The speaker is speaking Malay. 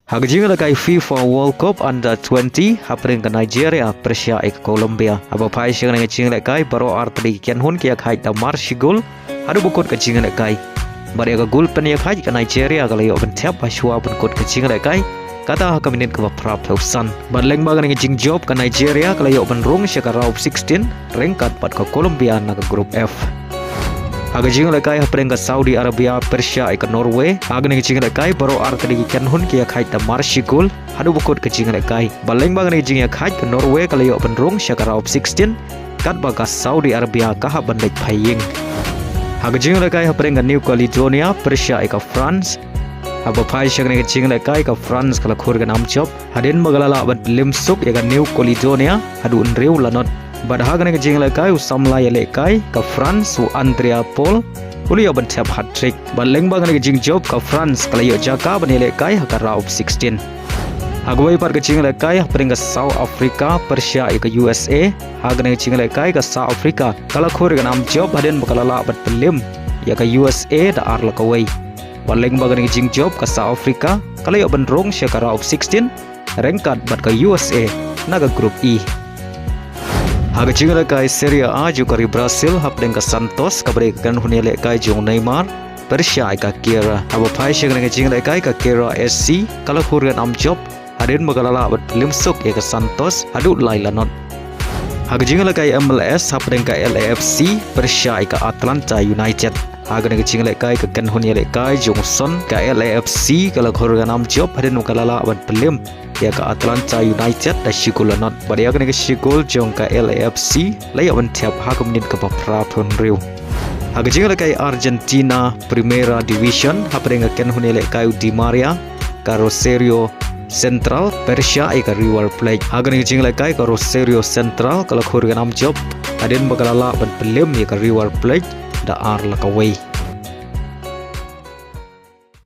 Hagjing lakai FIFA World Cup Under 20 hapring ke Nigeria Persia ke Colombia. Aba pai sing nang jing lakai baro artri kian hun kia khai da marshigol hadu bukut ke jing lakai. Bari ga gol pen ya khai ke Nigeria kala yo ben tiap aswa ben kut ke jing lakai. Kata ha kaminin ke prap lausan. Badleng bagan nang jing job ke Nigeria kala yo ben rong sya ka round 16 rengkat pat ke Colombia na ke grup F. Aga jing lakai hapring ke Saudi Arabia Persia ke Norway. Aga nang jing lakai baro artri kian hun kia khai da marshigol hadu bukut ke jing lakai. Badleng bagan nang jing ya khai ke Norway kala yo ben rong sya ka round 16 kat ba ka Saudi Arabia ka ha ban lek phaying. Haga jing lakai hapring ke New Caledonia Persia ke France. Aba pai syang nang jing lakai ke France kala khur ga nam chop hadin magalala ban limsuk ya New Caledonia hadu unreu lanot. Badhaga nang jing lakai usamla ya lekai ke France u Andrea Paul uli ban tap hat trick. Baleng bang nang jing job ke France kala yo jaka ban lekai ha ka round 16. Agwai par ke jing lakai hapring ke South Africa Persia ke USA. Haga nang jing lakai ke South Africa kala khur ga nam job hadin magalala ban pelim ya ke USA da ar lakawai. Baleng bagan jing job ke South Africa kala yo ban rong sya ka round 16 rengkat bat ke USA naga grup E. Haga jing lakai Serie A ju kari Brazil hapring ke Santos kabare kan hunia lekai jong Neymar Persia ka Kera. Aba pai syang nang jing lakai ke Kera SC kala khur ga nam job hadin magalala bat limsuk ya ke Santos hadu lailanot. Haga jing lakai MLS hapring ke LAFC Persia ke Atlanta United. Haga nang jing lakai ke kan hunia lekai Johnson ke LAFC kala khur ga nam job hadin magalala bat pelim ya ke Atlanta United da shigulanot. Bari haga nang shigul jong ke LAFC lay ban tiap haga menit ke pra thon riu. Haga jing lakai Argentina Primera Division hapring ke kan hunia lekai Di Maria ke Rosario Central Persia ke River Plate. Haga nang jing lakai ke Rosario Central kala khur ga nam job hadin magalala ban pelim ya ke River Plate da ar lakawai.